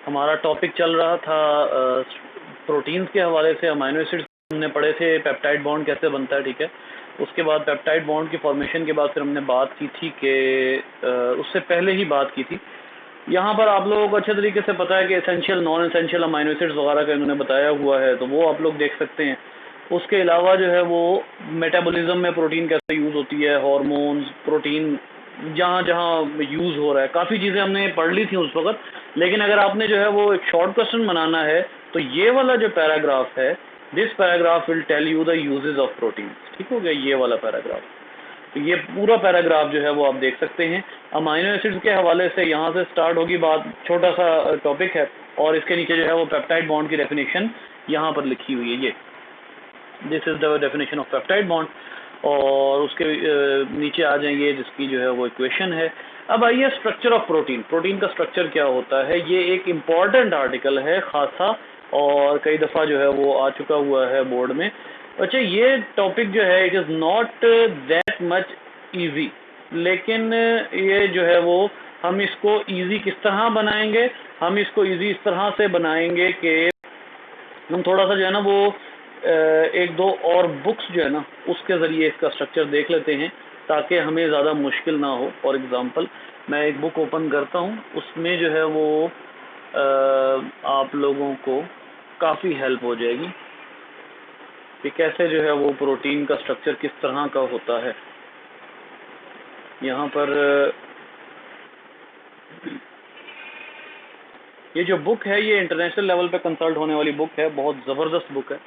हमारा टॉपिक चल रहा था प्रोटीन्स के हवाले से। अमाइनो एसिड्स हमने पढ़े थे, पेप्टाइड बॉन्ड कैसे बनता है, ठीक है। उसके बाद पेप्टाइड बॉन्ड की फॉर्मेशन के बाद फिर हमने बात की थी कि उससे पहले ही बात की थी, यहाँ पर आप लोगों को अच्छे तरीके से पता है कि essential non essential amino acids वगैरह का इन्होंने बताया हुआ है, तो वो आप लोग देख सकते हैं। उसके अलावा जो है वो मेटाबॉलिज्म में प्रोटीन कैसे यूज़ होती है, हार्मोन्स, प्रोटीन जहाँ जहाँ यूज़ हो रहा है, काफ़ी चीज़ें हमने पढ़ ली थी उस वक्त। लेकिन अगर आपने जो है वो एक शॉर्ट क्वेश्चन बनाना है तो ये वाला जो पैराग्राफ है, this paragraph will tell you the uses of protein, ठीक हो गया, ये वाला पैराग्राफ। तो ये पूरा पैराग्राफ जो है वो आप देख सकते हैं। अमाइनो एसिड्स के हवाले से यहाँ से स्टार्ट होगी बात, छोटा सा टॉपिक है, और इसके नीचे जो है वो पेप्टाइड बॉन्ड की डेफिनेशन यहाँ पर लिखी हुई है। ये this is the definition of peptide bond, और उसके नीचे आ जाएंगे जिसकी जो है वो इक्वेशन है। अब आइए स्ट्रक्चर ऑफ प्रोटीन, प्रोटीन का स्ट्रक्चर क्या होता है। ये एक इम्पॉर्टेंट आर्टिकल है खासा, और कई दफ़ा जो है वो आ चुका हुआ है बोर्ड में। अच्छा, ये टॉपिक जो है it is not that much easy, लेकिन ये जो है वो हम इसको इजी किस तरह बनाएंगे, हम इसको इजी इस तरह से बनाएंगे कि हम थोड़ा सा जो है ना वो एक दो और बुक्स जो है ना उसके ज़रिए इसका स्ट्रक्चर देख लेते हैं, ताकि हमें ज़्यादा मुश्किल ना हो। फॉर एग्ज़ाम्पल मैं एक बुक ओपन करता हूँ, उसमें जो है वो आप लोगों को काफ़ी हेल्प हो जाएगी कि कैसे जो है वो प्रोटीन का स्ट्रक्चर किस तरह का होता है। यहाँ पर ये जो बुक है ये इंटरनेशनल लेवल पे कंसल्ट होने वाली बुक है, बहुत ज़बरदस्त बुक है,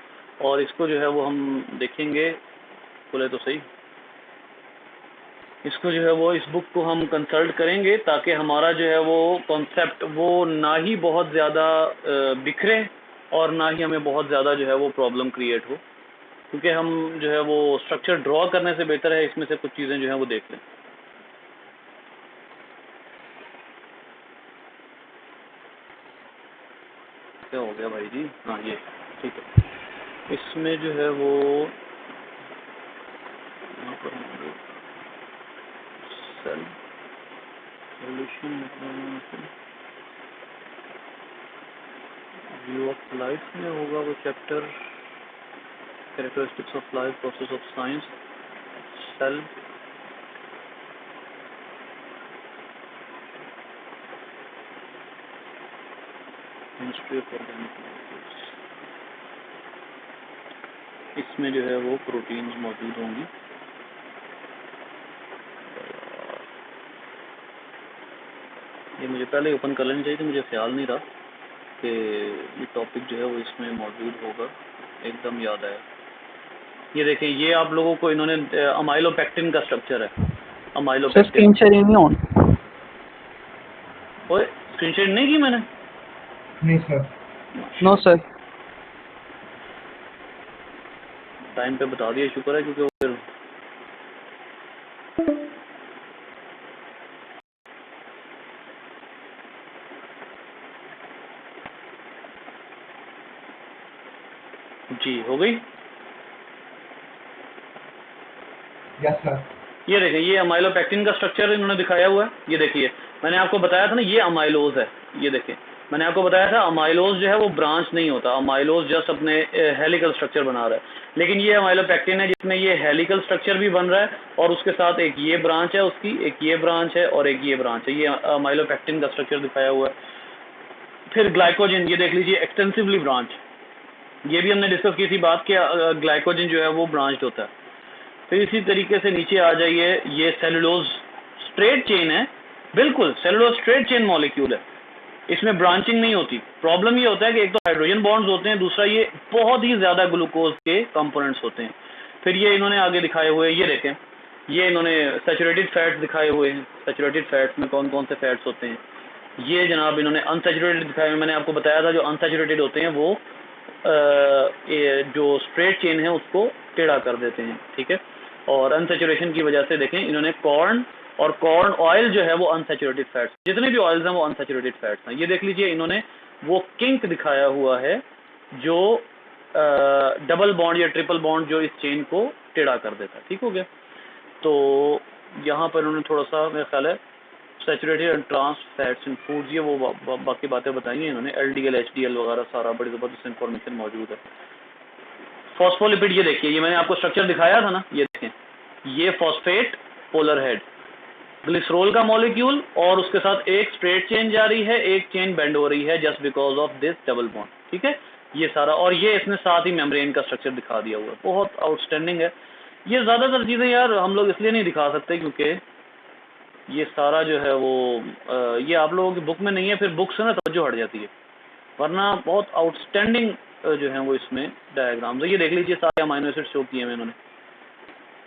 और इसको जो है वो हम देखेंगे। बोले तो सही, इसको जो है वो इस बुक को हम कंसल्ट करेंगे ताकि हमारा जो है वो कॉन्सेप्ट वो ना ही बहुत ज़्यादा बिखरे और ना ही हमें बहुत ज़्यादा जो है वो प्रॉब्लम क्रिएट हो, क्योंकि हम जो है वो स्ट्रक्चर ड्रॉ करने से बेहतर है इसमें से कुछ चीज़ें जो है वो देख लें। क्या हो गया भाई जी? हाँ ये ठीक है। इसमें जो है वो यहाँ पर होंगे cell solution view of life में होगा वो chapter characteristics of life, process of science, cell, history of organic molecules. इसमें जो है वो प्रोटीन्स मौजूद होंगी। ये मुझे पहले ओपन कर लेनी चाहिए थी, मुझे ख्याल नहीं रहा कि ये टॉपिक जो है वो इसमें मौजूद होगा, एकदम याद आया। ये देखें, ये आप लोगों को इन्होंने अमाइलोपेक्टिन का स्ट्रक्चर है। अमाइलोपेक्टिन स्क्रीन शेयरिंग नहीं ऑन। ओए स्क्रीन शेयर नहीं की मैंने? नहीं सर। No sir. टाइम पे बता दिया, शुक्र है, क्योंकि फिर जी हो गई। Yes sir. ये देखिए, ये अमाइलोपेक्टिन का स्ट्रक्चर इन्होंने दिखाया हुआ है। ये देखिए, मैंने आपको बताया था ना ये अमाइलोज है। ये देखिए, मैंने आपको बताया था अमाइलोज जो है वो ब्रांच नहीं होता, अमाइलोज जस्ट अपने हेलिकल स्ट्रक्चर बना रहा है। लेकिन ये अमाइलोपेक्टिन है जिसमें ये हेलिकल स्ट्रक्चर भी बन रहा है, और उसके साथ एक ये ब्रांच है उसकी, एक ये ब्रांच है और एक ये ब्रांच है। ये अमाइलोपेक्टिन का स्ट्रक्चर दिखाया हुआ है। फिर ग्लाइकोजन, ये देख लीजिए, एक्सटेंसिवली ब्रांच, ये भी हमने डिस्कस की थी बात कि ग्लाइकोजन जो है वो ब्रांच्ड होता है। फिर इसी तरीके से नीचे आ जाइए, ये सेलुलोज स्ट्रेट चेन है, बिल्कुल सेलुलोज स्ट्रेट चेन मॉलिक्यूल है, इसमें ब्रांचिंग नहीं होती। प्रॉब्लम ये होता है कि एक तो हाइड्रोजन बॉन्ड्स होते हैं, दूसरा ये बहुत ही ज़्यादा ग्लूकोज के कंपोनेंट्स होते हैं। फिर ये इन्होंने आगे दिखाए हुए, ये देखें, ये इन्होंने सैचुरेटेड फैट्स दिखाए हुए हैं। सैचुरेटेड फैट्स में कौन कौन से फैट्स होते हैं, ये जनाब इन्होंने अनसैचुरेटेड दिखाए हुए। मैंने आपको बताया था जो अनसैचुरेटेड होते हैं वो जो स्ट्रेट चेन है उसको टेढ़ा कर देते हैं, ठीक है। और अनसैचुरेशन की वजह से देखें इन्होंने कॉर्न और कॉर्न ऑयल जो है वो अनसैचुरेटेड फैट्स, जितने भी ऑयल्स हैं वो अनसैचुरेटेड फैट्स हैं। ये देख लीजिए, इन्होंने वो किंक दिखाया हुआ है जो डबल बॉन्ड या ट्रिपल बॉन्ड जो इस चेन को टेढ़ा कर देता है, ठीक हो गया। तो यहाँ पर उन्होंने थोड़ा सा, मेरा ख्याल है saturated and trans fats in foods, ये वो बाकी बातें बताई हैं इन्होंने, LDL HDL वगैरह सारा बड़ी ज़बरदस्त इन्फॉर्मेशन मौजूद है। फॉस्फोलिपिड, ये देखिए, ये मैंने आपको स्ट्रक्चर दिखाया था ना, ये देखें, ये फॉस्फेट पोलर हेड, ग्लिसरॉल का मॉलिक्यूल, और उसके साथ एक स्ट्रेट चेन जा रही है, एक चेन बेंड हो रही है just because of this double bond, ठीक है, ये सारा, और ये इसने साथ ही मेम्ब्रेन का स्ट्रक्चर दिखा दिया हुआ है, बहुत आउटस्टैंडिंग है। ये ज़्यादातर चीज़ें यार हम लोग इसलिए नहीं दिखा सकते क्योंकि ये सारा जो है वो ये आप लोगों की बुक में नहीं है, फिर बुक से ना तवज्जो हट जाती है, वरना बहुत आउटस्टैंडिंग जो है वो इसमें डायग्राम्स है। ये देख लीजिए सारे अमाइनो एसिड शो किए हैं इन्होंने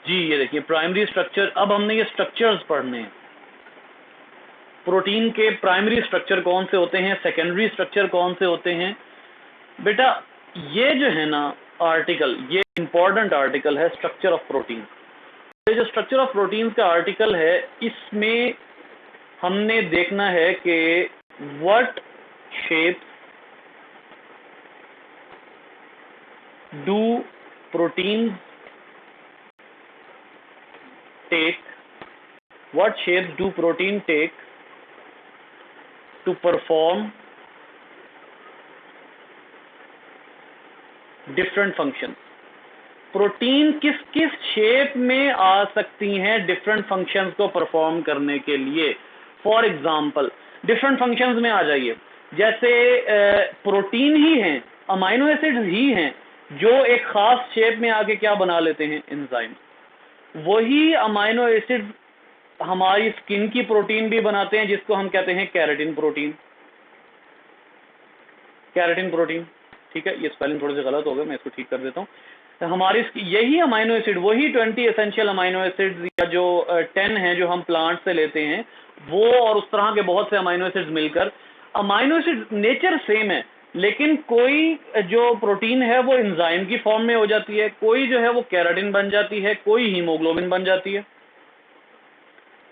जी, ये देखिए प्राइमरी स्ट्रक्चर। अब हमने ये स्ट्रक्चर्स पढ़ने हैं, प्रोटीन के प्राइमरी स्ट्रक्चर कौन से होते हैं, सेकेंडरी स्ट्रक्चर कौन से होते हैं। बेटा ये जो है ना आर्टिकल, ये इंपॉर्टेंट आर्टिकल है स्ट्रक्चर ऑफ प्रोटीन। ये जो स्ट्रक्चर ऑफ प्रोटीन का आर्टिकल है, इसमें हमने देखना है कि what shape do protein take, what shapes do protein take to perform different functions। Protein किस किस शेप में आ सकती हैं डिफरेंट फंक्शंस को परफॉर्म करने के लिए। फॉर एग्जांपल डिफरेंट फंक्शंस में आ जाइए, जैसे प्रोटीन ही हैं, अमाइनो एसिड्स ही हैं जो एक खास शेप में आके क्या बना लेते हैं, एंजाइम। वही अमाइनो एसिड्स हमारी स्किन की प्रोटीन भी बनाते हैं जिसको हम कहते हैं केराटिन प्रोटीन, केराटिन प्रोटीन, ठीक है, ये स्पेलिंग थोड़े से गलत हो गए, मैं इसको ठीक कर देता हूँ। तो हमारी यही अमाइनो एसिड, वही 20 एसेंशियल अमाइनो एसिड्स या जो 10 हैं जो हम प्लांट से लेते हैं, वो और उस तरह के बहुत से अमाइनो एसिड्स मिलकर, अमाइनो एसिड नेचर सेम है, लेकिन कोई जो प्रोटीन है वो एंजाइम की फॉर्म में हो जाती है, कोई जो है वो केराटिन बन जाती है, कोई हीमोग्लोबिन बन जाती है।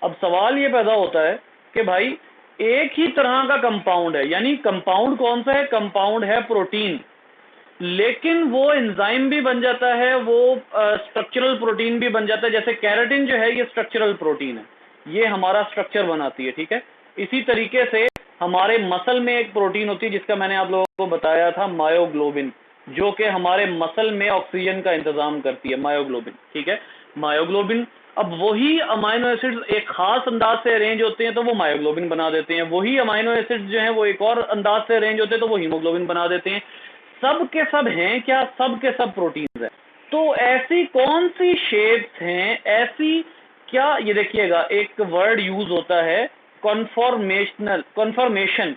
अब सवाल ये पैदा होता है कि भाई एक ही तरह का कंपाउंड है, यानी कंपाउंड कौन सा है, कंपाउंड है प्रोटीन, लेकिन वो एंजाइम भी बन जाता है, वो स्ट्रक्चरल प्रोटीन भी बन जाता है। जैसे केराटिन जो है ये स्ट्रक्चरल प्रोटीन है, ये हमारा स्ट्रक्चर बनाती है, ठीक है। इसी तरीके से हमारे मसल में एक प्रोटीन होती है जिसका मैंने आप लोगों को बताया था, मायोग्लोबिन, जो कि हमारे मसल में ऑक्सीजन का इंतजाम करती है, मायोग्लोबिन, ठीक है, मायोग्लोबिन। अब वही अमाइनो एसिड्स एक खास अंदाज से अरेंज होते हैं तो वो मायोग्लोबिन बना देते हैं, वही अमाइनो एसिड्स जो हैं वो एक और अंदाज से अरेंज होते हैं तो वो हीमोग्लोबिन बना देते हैं। सब के सब हैं क्या, सब के सब प्रोटीन्स हैं। तो ऐसी कौन सी शेप्स हैं, ऐसी क्या, ये देखिएगा एक वर्ड यूज होता है कॉन्फॉर्मेशनल, कॉन्फॉर्मेशन।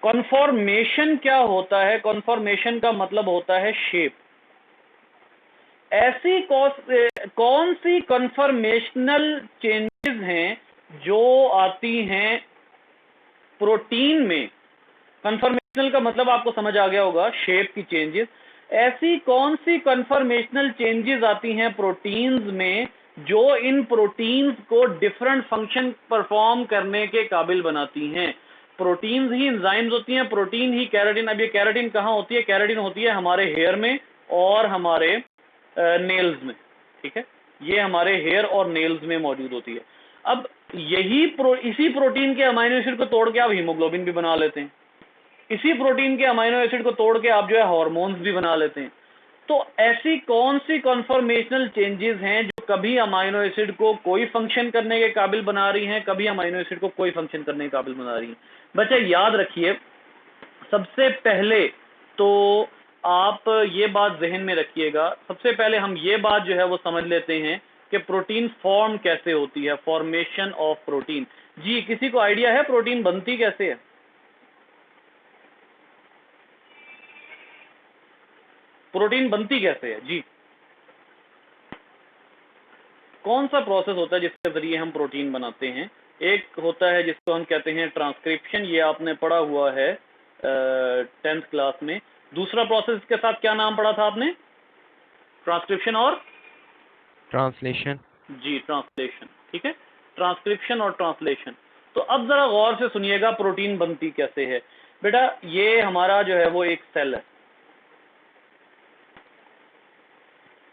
कॉन्फॉर्मेशन क्या होता है, कॉन्फॉर्मेशन का मतलब होता है शेप। ऐसी कौन सी कन्फर्मेशनल चेंजेस हैं जो आती हैं प्रोटीन में। कन्फर्मेशनल का मतलब आपको समझ आ गया होगा, शेप की चेंजेस। ऐसी कौन सी कन्फर्मेशनल चेंजेस आती हैं प्रोटीन्स में जो इन प्रोटीन्स को डिफरेंट फंक्शन परफॉर्म करने के काबिल बनाती हैं। प्रोटीन्स ही एंजाइम्स होती हैं, प्रोटीन ही केराटिन। अब ये केराटिन कहाँ होती है, केराटिन होती है हमारे हेयर में और हमारे नेल्स में, ठीक है, ये हमारे हेयर और नेल्स में मौजूद होती है। अब इसी प्रोटीन के अमाइनो एसिड को तोड़ के आप हीमोग्लोबिन भी बना लेते हैं, इसी प्रोटीन के अमाइनो एसिड को तोड़ के आप जो है हार्मोन्स भी बना लेते हैं। तो ऐसी कौन सी कॉन्फॉर्मेशनल चेंजेस हैं जो कभी अमाइनो एसिड को कोई फंक्शन करने के काबिल बना रही हैं, कभी अमाइनो एसिड को कोई फंक्शन करने के काबिल बना रही हैं। बच्चा याद रखिए, सबसे पहले तो आप ये बात जहन में रखिएगा, सबसे पहले हम ये बात जो है वो समझ लेते हैं कि प्रोटीन फॉर्म कैसे होती है, फॉर्मेशन ऑफ प्रोटीन। जी किसी को आइडिया है प्रोटीन बनती कैसे है? प्रोटीन बनती कैसे है जी? कौन सा प्रोसेस होता है जिसके जरिए हम प्रोटीन बनाते हैं? एक होता है जिसको हम कहते हैं ट्रांसक्रिप्शन, ये आपने पढ़ा हुआ है 10th क्लास में। दूसरा प्रोसेस के साथ क्या नाम पढ़ा था आपने? ट्रांसक्रिप्शन और ट्रांसलेशन। जी ट्रांसलेशन, ठीक है, ट्रांसक्रिप्शन और ट्रांसलेशन। तो अब जरा गौर से सुनिएगा प्रोटीन बनती कैसे है। बेटा ये हमारा जो है वो एक सेल है,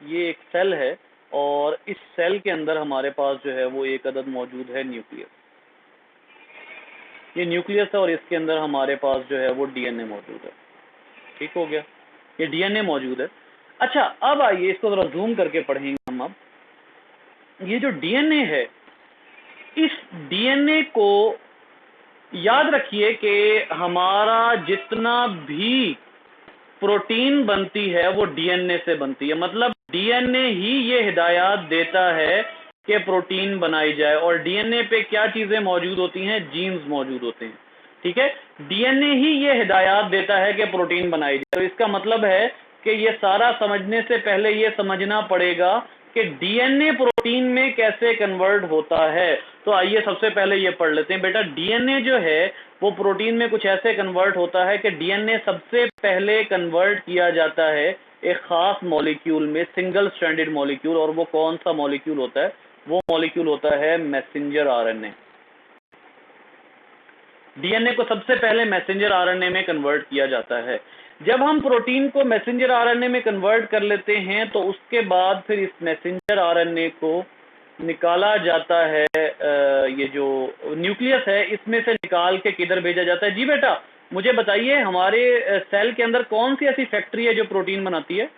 ये एक सेल है और इस सेल के अंदर हमारे पास जो है वो एक अदद मौजूद है न्यूक्लियस। ये न्यूक्लियस है और इसके अंदर हमारे पास जो है वो डीएनए मौजूद है। ठीक हो गया, ये डीएनए मौजूद है। अच्छा, अब आइए इसको जरा जूम करके पढ़ेंगे हम। अब ये जो डीएनए है, इस डीएनए को याद रखिए कि हमारा जितना भी प्रोटीन बनती है वो डीएनए से बनती है। मतलब डीएनए ही ये हिदायत देता है कि प्रोटीन बनाई जाए, और डीएनए पे क्या चीजें मौजूद होती हैं? जीन्स मौजूद होते हैं। ठीक है, डीएनए ही ये हिदायत देता है कि प्रोटीन बनाई जाए। तो इसका मतलब है कि ये सारा समझने से पहले ये समझना पड़ेगा कि डीएनए प्रोटीन में कैसे कन्वर्ट होता है। तो आइए सबसे पहले ये पढ़ लेते हैं। बेटा, डीएनए जो है वो प्रोटीन में कुछ ऐसे कन्वर्ट होता है कि डीएनए सबसे पहले कन्वर्ट किया जाता है एक खास मॉलिक्यूल में, सिंगल स्ट्रैंडेड मॉलिक्यूल। और वो कौन सा मॉलिक्यूल होता है? वो मॉलिक्यूल होता है मैसेंजर आरएनए। डीएनए को सबसे पहले मैसेंजर आरएनए में कन्वर्ट किया जाता है। जब हम प्रोटीन को मैसेंजर आरएनए में कन्वर्ट कर लेते हैं तो उसके बाद फिर इस मैसेंजर आरएनए को निकाला जाता है, ये जो न्यूक्लियस है इसमें से निकाल के किधर भेजा जाता है? जी बेटा, मुझे बताइए, हमारे सेल के अंदर कौन सी ऐसी फैक्ट्री है जो प्रोटीन बनाती है?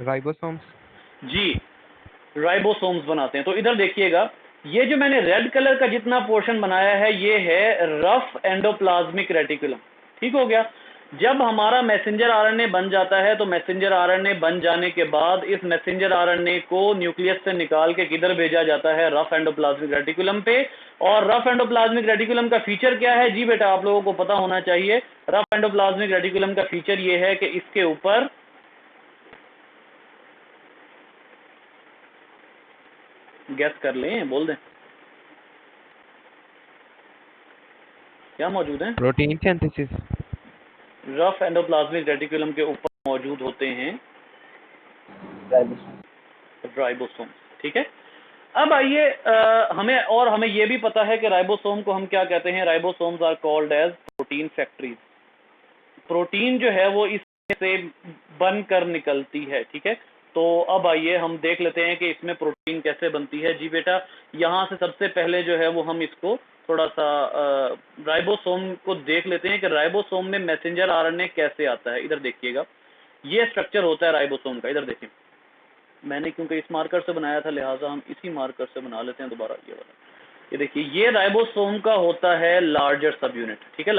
राइबोसोम्स। जी, राइबोसोम्स बनाते हैं। तो इधर देखिएगा, ये जो मैंने रेड कलर का जितना पोर्शन बनाया है ये है रफ एंडोप्लाज्मिक रेटिकुलम। ठीक हो गया। जब हमारा मैसेंजर आरएनए बन जाता है तो मैसेंजर आरएनए बन जाने के बाद इस मैसेंजर आरएनए को न्यूक्लियस से निकाल के किधर भेजा जाता है? रफ एंडोप्लाज्मिक रेटिकुलम पे। और रफ एंडोप्लाज्मिक रेटिकुलम का फीचर क्या है? जी बेटा, आप लोगों को पता होना चाहिए। रफ एंडोप्लाज्मिक रेटिकुलम का फीचर ये है कि इसके ऊपर गैस कर लें, बोल दें क्या मौजूद है? Protein synthesis. Rough endoplasmic reticulum के ऊपर मौजूद होते हैं राइबोसोम। ठीक है। अब आइए, हमें ये भी पता है कि राइबोसोम को हम क्या कहते हैं? Ribosomes are called as protein factories. Protein जो है वो इसमें से बनकर निकलती है। ठीक है, तो अब आइए हम देख लेते हैं कि इसमें प्रोटीन कैसे बनती है। जी बेटा, यहाँ से सबसे पहले जो है वो हम इसको थोड़ा सा राइबोसोम को देख लेते हैं कि राइबोसोम में मैसेंजर आरएनए कैसे आता है। इधर देखिएगा, ये स्ट्रक्चर होता है राइबोसोम का। इधर देखिए, मैंने क्योंकि इस मार्कर से बनाया था लिहाजा हम इसी मार्कर से बना लेते हैं दोबारा। ये वाला, ये देखिए, ये राइबोसोम का होता है लार्जर सब यूनिट। ठीक है,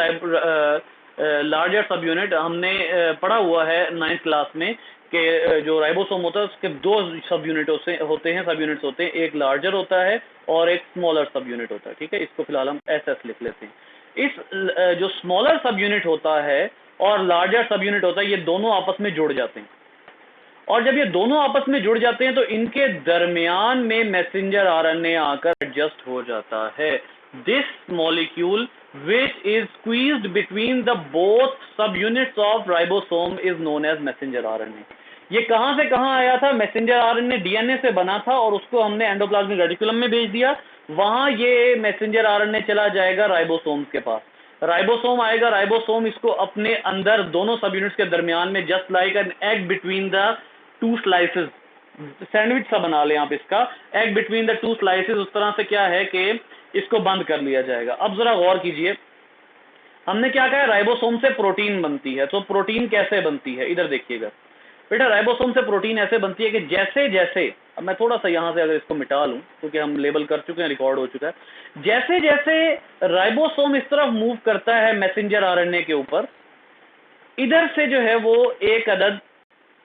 लार्जर सब यूनिट हमने पढ़ा हुआ है 9th क्लास में कि जो राइबोसोम होता है उसके दो सब यूनिट होते हैं। एक लार्जर होता है और एक स्मॉलर सब यूनिट होता है। ठीक है, इसको फिलहाल हम SS लिख लेते हैं। इस जो स्मॉलर सब यूनिट होता है और लार्जर सब यूनिट होता है, ये दोनों आपस में जुड़ जाते हैं। और जब ये दोनों आपस में जुड़ जाते हैं तो इनके दरमियान में मैसेंजर आरएनए आकर एडजस्ट हो जाता है। This molecule which is squeezed between the both subunits of ribosome is known as messenger RNA। ये कहां से कहां आया था? मैसेंजर आरएनए डीएनए से बना था और उसको हमने एंडोप्लाज्मिक रेटिकुलम में भेज दिया। वहां ये मैसेंजर आरएनए चला जाएगा राइबोसोम्स के पास। राइबोसोम आएगा, राइबोसोम इसको अपने अंदर दोनों सब यूनिट्स के दरमियान में just like an egg between the two slices, sandwich सा बना लें आप इसका, egg between the two slices, उस तरह से क्या है कि इसको बंद कर लिया जाएगा। अब जरा गौर कीजिए, हमने क्या कहा? राइबोसोम से प्रोटीन बनती है। तो प्रोटीन कैसे बनती है? इधर देखिएगा बेटा, राइबोसोम से प्रोटीन ऐसे बनती है कि जैसे जैसे, अब मैं थोड़ा सा यहां से अगर इसको मिटा लूं क्योंकि हम लेबल कर चुके हैं, रिकॉर्ड हो चुका है, जैसे जैसे राइबोसोम इस तरफ मूव करता है मैसेंजर आरएनए के ऊपर, इधर से जो है वो एक अदद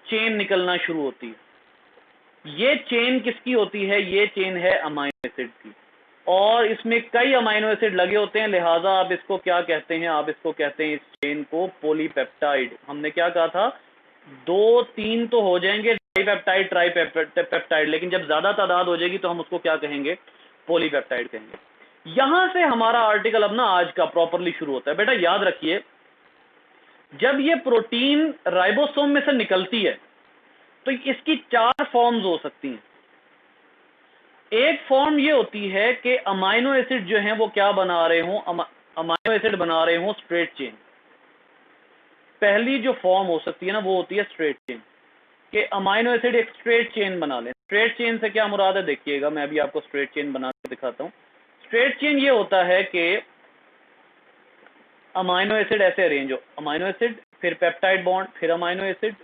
चेन निकलना शुरू होती है। ये चेन किसकी होती है? ये चेन है अमाइनो एसिड की, और इसमें कई अमाइनो एसिड लगे होते हैं, लिहाजा आप इसको क्या कहते हैं? आप इसको कहते हैं इस चेन को पॉलीपेप्टाइड। हमने क्या कहा था? 2-3 तो हो जाएंगे डाइपेप्टाइड, ट्राइपेप्टाइड, लेकिन जब ज्यादा तादाद हो जाएगी तो हम उसको क्या कहेंगे? पॉलीपेप्टाइड कहेंगे। यहां से हमारा आर्टिकल अब ना आज का प्रॉपरली शुरू होता है। बेटा याद रखिए, जब ये प्रोटीन राइबोसोम में से निकलती है तो इसकी 4 फॉर्म्स हो सकती हैं। एक फॉर्म ये होती है कि अमाइनो एसिड जो हैं वो क्या बना रहे हों? अमाइनो एसिड बना रहे हों स्ट्रेट चेन। पहली जो फॉर्म हो सकती है ना वो होती है स्ट्रेट चेन, कि अमाइनो एसिड एक स्ट्रेट चेन बना लें। स्ट्रेट चेन से क्या मुराद है? देखिएगा, मैं अभी आपको स्ट्रेट चेन बना के दिखाता हूं। स्ट्रेट चेन ये होता है कि अमाइनो एसिड ऐसे अरेंज हो, अमाइनो एसिड फिर पेप्टाइड बॉन्ड फिर अमाइनो एसिड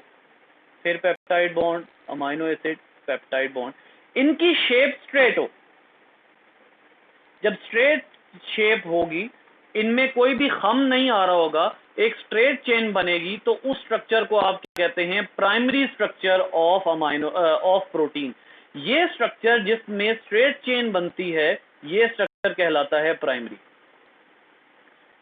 फिर peptide bond amino acid peptide bond, इनकी शेप स्ट्रेट हो। जब स्ट्रेट शेप होगी, इनमें कोई भी खम नहीं आ रहा होगा, एक स्ट्रेट चेन बनेगी, तो उस स्ट्रक्चर को आप कहते हैं primary structure of of protein. ये स्ट्रक्चर जिसमें स्ट्रेट चेन बनती है, ये स्ट्रक्चर कहलाता है प्राइमरी।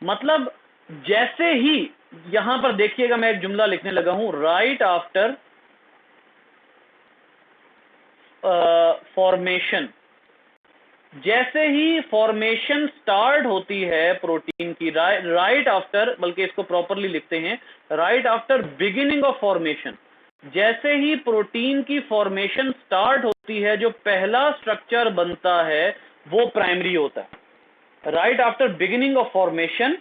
मतलब जैसे ही यहां पर देखिएगा, मैं एक जुमला लिखने लगा हूं, राइट आफ्टर फॉर्मेशन, जैसे ही फॉर्मेशन स्टार्ट होती है प्रोटीन की, राइट आफ्टर, बल्कि इसको प्रॉपरली लिखते हैं, right after beginning of formation, जैसे ही प्रोटीन की फॉर्मेशन स्टार्ट होती है, जो पहला स्ट्रक्चर बनता है वो प्राइमरी होता है। Right after beginning of formation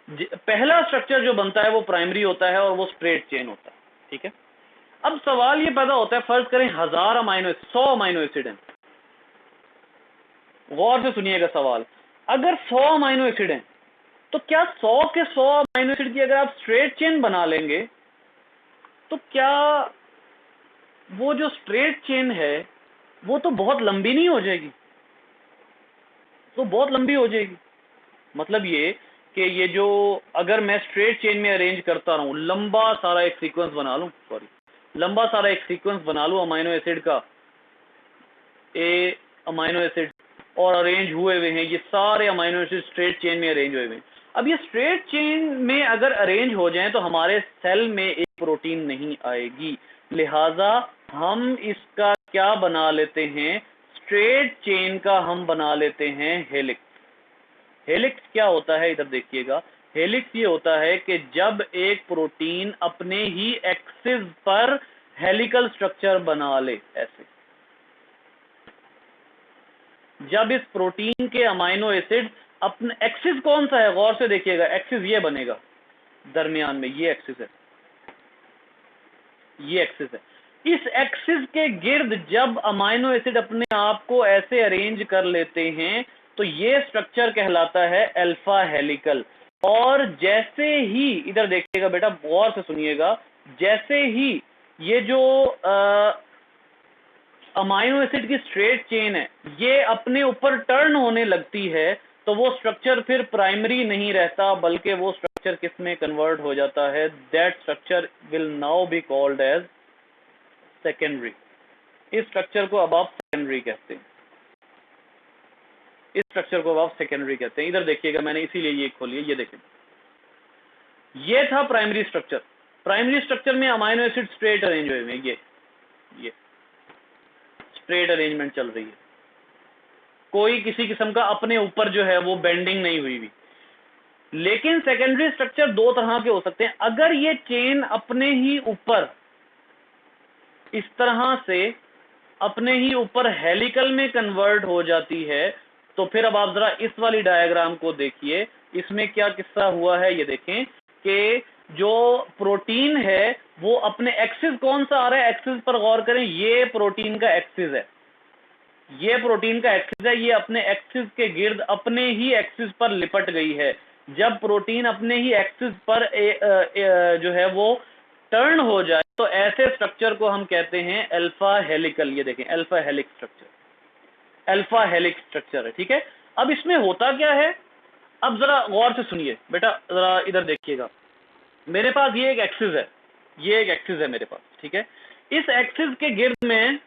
पहला स्ट्रक्चर जो बनता है वो प्राइमरी होता है और वो स्ट्रेट चेन होता है। ठीक है, अब सवाल ये पैदा होता है, फर्ज करें 1000 अमाइनो 100 अमाइनो एसिड हैं। गौर से सुनिएगा सवाल, अगर 100 अमाइनो एसिड हैं तो क्या 100 के 100 अमाइनो एसिड की अगर आप स्ट्रेट चेन बना लेंगे तो क्या वो जो स्ट्रेट चेन है वो तो बहुत लंबी नहीं हो जाएगी? तो बहुत लंबी हो जाएगी। मतलब ये कि ये जो, अगर मैं स्ट्रेट चेन में अरेंज करता रहूं, लंबा सारा एक सीक्वेंस बना लूं, लंबा सारा एक सीक्वेंस बना लूं अमाइनो एसिड का, ए अमाइनो एसिड, और अरेंज हुए हुए हैं ये सारे अमाइनो एसिड स्ट्रेट चेन में अरेंज हुए हुए हैं। अब ये स्ट्रेट चेन में अगर अरेंज हो जाएं तो हमारे सेल में एक प्रोटीन नहीं आएगी, लिहाजा हम इसका क्या बना लेते हैं, स्ट्रेट चेन का हम बना लेते हैं हेलिक्स। हेलिक्स क्या होता है, इधर देखिएगा, हेलिक्स ये होता है कि जब एक प्रोटीन अपने ही एक्सिस पर हेलिकल स्ट्रक्चर बना ले, ऐसे जब इस प्रोटीन के अमाइनो एसिड अपने एक्सिस कौन सा है, गौर से देखिएगा, एक्सिस ये बनेगा दरमियान में, ये एक्सिस है, ये एक्सिस है। इस एक्सिस के गिर्द जब अमाइनो एसिड अपने आप को ऐसे अरेंज कर लेते हैं तो ये स्ट्रक्चर कहलाता है अल्फा हेलिकल। और जैसे ही, इधर देखिएगा बेटा, गौर से सुनिएगा, जैसे ही ये जो अमाइनो एसिड की स्ट्रेट चेन है ये अपने ऊपर टर्न होने लगती है, तो वो स्ट्रक्चर फिर प्राइमरी नहीं रहता, बल्कि वो स्ट्रक्चर किस में कन्वर्ट हो जाता है, that structure will now be called as secondary. इस स्ट्रक्चर को अब आप सेकेंडरी कहते हैं, इस स्ट्रक्चर को अब आप सेकेंडरी कहते हैं। इधर देखिएगा, मैंने इसीलिए ये खोली है, ये देखें, ये था प्राइमरी स्ट्रक्चर। प्राइमरी स्ट्रक्चर में अमाइनो एसिड स्ट्रेट अरेंज हुए हैं, ये स्ट्रेट अरेंजमेंट चल रही है, कोई किसी किस्म का अपने ऊपर जो है वो बेंडिंग नहीं हुई हुई। लेकिन सेकेंडरी स्ट्रक्चर दो तरह के हो सकते हैं। अगर ये चेन अपने ही ऊपर इस तरह से अपने ही ऊपर हेलिकल में कन्वर्ट हो जाती है, तो फिर अब आप जरा इस वाली डायग्राम को देखिए, इसमें क्या किस्सा हुआ है, ये देखें कि जो प्रोटीन है वो अपने एक्सिस कौन सा आ रहा है, एक्सिस पर गौर करें, ये प्रोटीन का एक्सिस है, ये प्रोटीन का एक्सिस है, ये अपने एक्सिस के गिर्द अपने ही एक्सिस पर लिपट गई है। जब प्रोटीन अपने ही एक्सिस पर जो है वो टर्न हो जाए तो ऐसे स्ट्रक्चर को हम कहते हैं अल्फा हेलिकल। ये देखें, alpha helix structure, alpha helix structure है। ठीक है, अब इसमें होता क्या है, अब जरा गौर से सुनिए बेटा, जरा इधर देखिएगा, मेरे पास ये एक एक्सिस है, ये एक एक्सिस है मेरे पास। ठीक है, इस एक्सिस के गिर्द में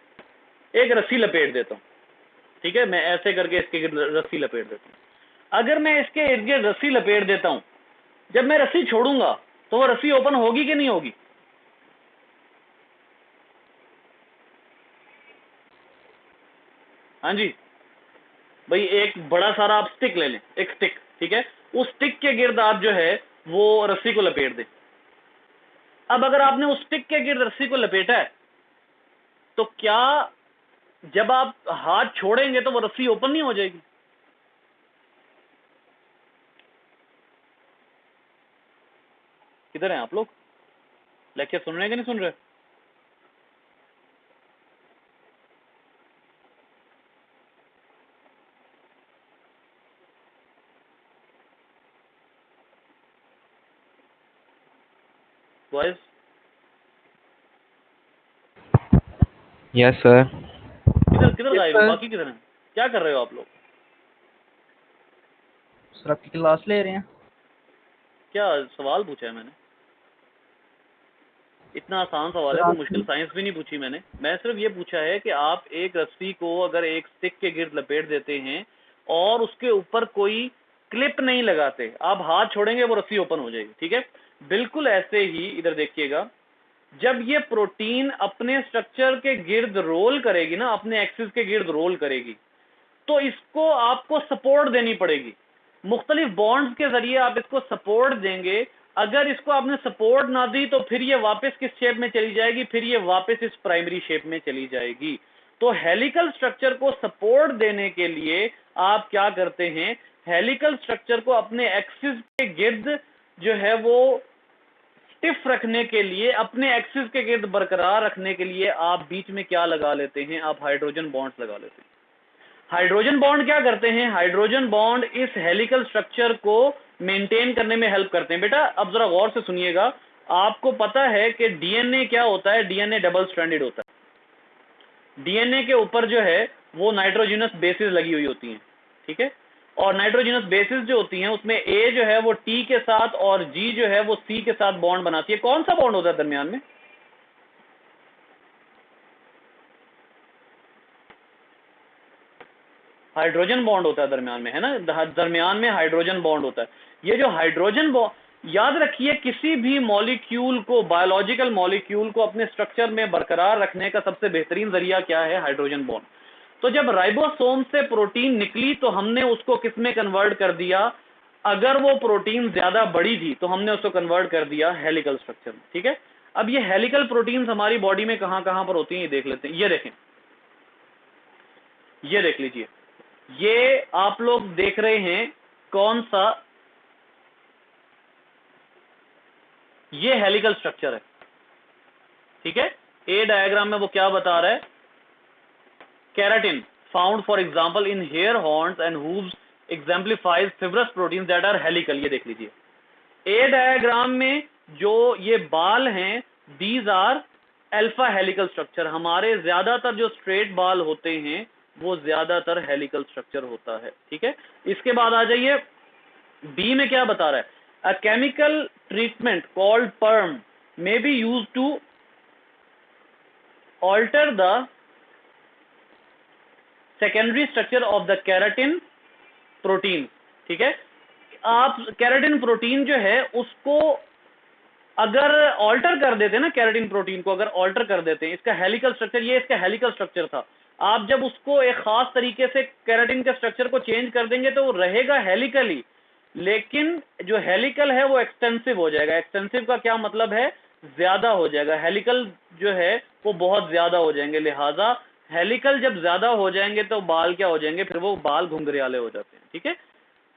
एक रस्सी लपेट देता हूं। ठीक है, मैं ऐसे करके इसके गिर्द रस्सी लपेट देता हूं। अगर मैं इसके इर्द गिर्द रस्सी लपेट देता हूं, जब मैं रस्सी छोड़ूंगा तो वो रस्सी ओपन होगी कि नहीं होगी? हाँ जी भाई, एक बड़ा सारा आप स्टिक ले लें, एक स्टिक, ठीक है, उस स्टिक के गिर्द आप जो है वो रस्सी को लपेट दें। अब अगर आपने उस स्टिक के गिर्द रस्सी को लपेटा है तो क्या जब आप हाथ छोड़ेंगे तो वो रस्सी ओपन नहीं हो जाएगी? किधर हैं आप लोग? लेक्चर सुन रहे हैं कि नहीं सुन रहे? बॉयज? Yes, sir. किधर किधर Yes, गायब हो? sir. बाकी किधर हैं? क्या कर रहे हो आप लोग? सर आपकी क्लास ले रहे हैं? क्या सवाल पूछा है मैंने? इतना आसान सवाल है, सर कोई आप मुश्किल साइंस भी नहीं पूछी मैंने। मैं सिर्फ ये पूछा है कि आप एक रस्सी को अगर एक स्टिक के गिर्द लपेट देते हैं और उसके ऊपर कोई क्लिप नहीं लगाते, आप हाथ छोड़ेंगे वो रस्सी ओपन हो जाएगी, ठीक है? बिल्कुल ऐसे ही इधर देखिएगा, जब ये प्रोटीन अपने स्ट्रक्चर के गिर्द रोल करेगी ना, अपने एक्सिस के गिर्द रोल करेगी, तो इसको आपको सपोर्ट देनी पड़ेगी। मुख्तलिफ बॉन्ड्स के जरिए आप इसको सपोर्ट देंगे। अगर इसको आपने सपोर्ट ना दी तो फिर ये वापस किस शेप में चली जाएगी? फिर ये वापस इस प्राइमरी शेप में चली जाएगी। तो हेलिकल स्ट्रक्चर को सपोर्ट देने के लिए आप क्या करते हैं? हेलिकल स्ट्रक्चर को अपने एक्सिस के गिर्द जो है वो स्टिफ रखने के लिए, अपने एक्सिस के गिर्द बरकरार रखने के लिए आप बीच में क्या लगा लेते हैं? आप हाइड्रोजन बॉन्ड्स लगा लेते हैं। हाइड्रोजन बॉन्ड क्या करते हैं? हाइड्रोजन बॉन्ड इस हेलिकल स्ट्रक्चर को मेंटेन करने में हेल्प करते हैं। बेटा अब जरा गौर से सुनिएगा, आपको पता है कि डीएनए क्या होता है? डीएनए डबल स्ट्रैंडेड होता है। डीएनए के ऊपर जो है वो नाइट्रोजनस बेसिस लगी हुई होती हैं, ठीक है? और नाइट्रोजनस बेसिस जो होती हैं उसमें ए जो है वो टी के साथ और जी जो है वो सी के साथ बॉन्ड बनाती है। कौन सा बॉन्ड होता है दरमियान में? हाइड्रोजन बॉन्ड होता है दरमियान में, है ना? दरमियान में हाइड्रोजन बॉन्ड होता है। ये जो हाइड्रोजन बॉन्ड, याद रखिए किसी भी मॉलिक्यूल को, बायोलॉजिकल मॉलिक्यूल को अपने स्ट्रक्चर में बरकरार रखने का सबसे बेहतरीन जरिया क्या है? Hydrogen bond. तो जब राइबोसोम से प्रोटीन निकली तो हमने उसको किस में कन्वर्ट कर दिया? अगर वो प्रोटीन ज्यादा बड़ी थी तो हमने उसको कन्वर्ट कर दिया हेलिकल स्ट्रक्चर में, ठीक है? अब ये हेलिकल प्रोटीन्स हमारी बॉडी में कहां कहां पर होती हैं ये देख लेते हैं। ये देखें, ये देख लीजिए, ये आप लोग देख रहे हैं कौन सा? ये हेलिकल स्ट्रक्चर है, ठीक है? ए डायग्राम में वो क्या बता रहा है? Keratin found for example in hair horns and hooves exemplifies fibrous proteins that are helical. ये देख लीजिए, ए डायग्राम में जो ये बाल हैं these are alpha helical structure. हमारे ज्यादातर जो स्ट्रेट बाल होते हैं वो ज्यादातर हेलिकल स्ट्रक्चर होता है, ठीक है? इसके बाद आ जाइए, बी में क्या बता रहा है? A chemical treatment called perm may be used to alter the secondary structure of the keratin protein, ठीक है? आप केराटिन प्रोटीन जो है उसको अगर ऑल्टर कर देते हैं ना, केराटिन प्रोटीन को अगर ऑल्टर कर देते हैं, इसका हेलिकल स्ट्रक्चर, ये इसका हेलिकल स्ट्रक्चर था, आप जब उसको एक खास तरीके से केराटिन के स्ट्रक्चर को चेंज कर देंगे तो वो रहेगा हेलिकल ही, लेकिन जो हेलिकल है वो एक्सटेंसिव हो जाएगा। एक्सटेंसिव का क्या मतलब है? ज्यादा हो जाएगा। हेलिकल जो है वो बहुत ज्यादा हो जाएंगे, लिहाजा हेलिकल जब ज्यादा हो जाएंगे तो बाल क्या हो जाएंगे? फिर वो बाल घुंघराले हो जाते हैं, ठीक है?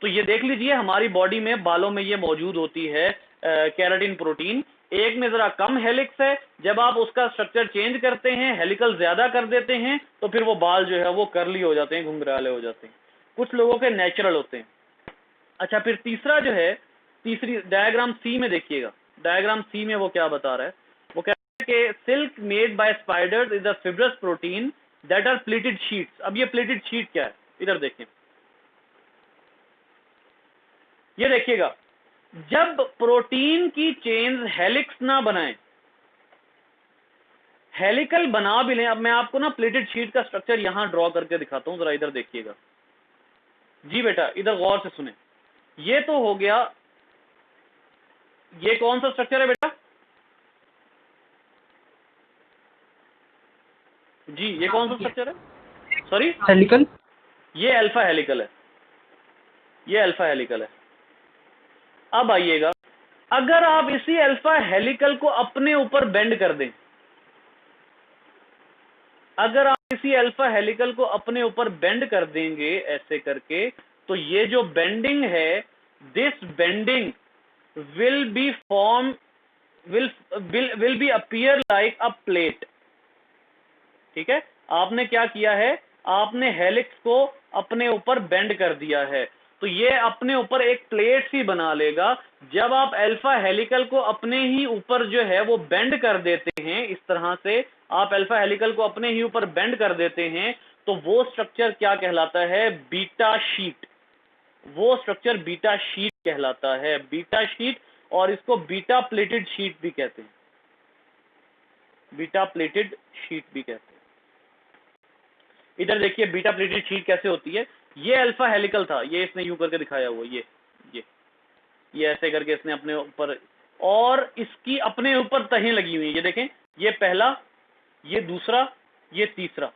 तो ये देख लीजिए, हमारी बॉडी में बालों में ये मौजूद होती है केराटिन प्रोटीन। एक में जरा कम हेलिक्स है, जब आप उसका स्ट्रक्चर चेंज करते हैं, हेलिकल ज्यादा कर देते हैं, तो फिर वो बाल जो है वो कर्ली हो जाते हैं, घुंघराले हो जाते हैं। कुछ लोगों के नेचुरल होते हैं। अच्छा, फिर तीसरा जो है, तीसरी डायग्राम सी में देखिएगा, डायग्राम सी में वो क्या बता रहा है? वो कहता है कि silk made by spiders is a fibrous protein that are pleated sheets. अब ये प्लेटेड शीट क्या है? इधर देखिए, ये देखिएगा, जब प्रोटीन की चेन्स हेलिक्स ना बनाएं, हेलिकल बना भी लें। अब मैं आपको ना प्लेटेड शीट का स्ट्रक्चर यहां ड्रॉ करके दिखाता हूं, जरा इधर देखिएगा। जी बेटा इधर गौर से सुने, ये तो हो गया, ये कौन सा स्ट्रक्चर है बेटा? जी ये कौन सा स्ट्रक्चर है? Sorry, helical. ये अल्फा हेलिकल है, ये अल्फा हेलिकल है। अब आइएगा, अगर आप इसी अल्फा हेलिकल को अपने ऊपर बेंड कर दें, अगर आप इसी अल्फा हेलिकल को अपने ऊपर बेंड कर देंगे ऐसे करके, तो ये जो बेंडिंग है, this bending will be form will be appear like a plate, ठीक है? आपने क्या किया है? आपने हेलिक्स को अपने ऊपर बेंड कर दिया है। तो ये अपने ऊपर एक प्लेट सी बना लेगा। जब आप अल्फा हेलिकल को अपने ही ऊपर जो है वो बेंड कर देते हैं, इस तरह से आप अल्फा हेलिकल को अपने ही ऊपर बेंड कर देते हैं, तो वो स्ट्रक्चर क्या कहलाता है? Beta sheet. वो स्ट्रक्चर बीटा शीट कहलाता है, बीटा शीट। और इसको बीटा प्लेटेड शीट भी कहते हैं, बीटा प्लेटेड शीट भी कहते हैं। इधर देखिए बीटा प्लेटेड शीट कैसे होती है। ये अल्फा हेलिकल था, ये इसने यूं करके दिखाया हुआ, ये ऐसे करके इसने अपने ऊपर, और इसकी अपने ऊपर तहें लगी हुई हैं। ये देखें, ये पहला, ये दूसरा, ये तीसरा।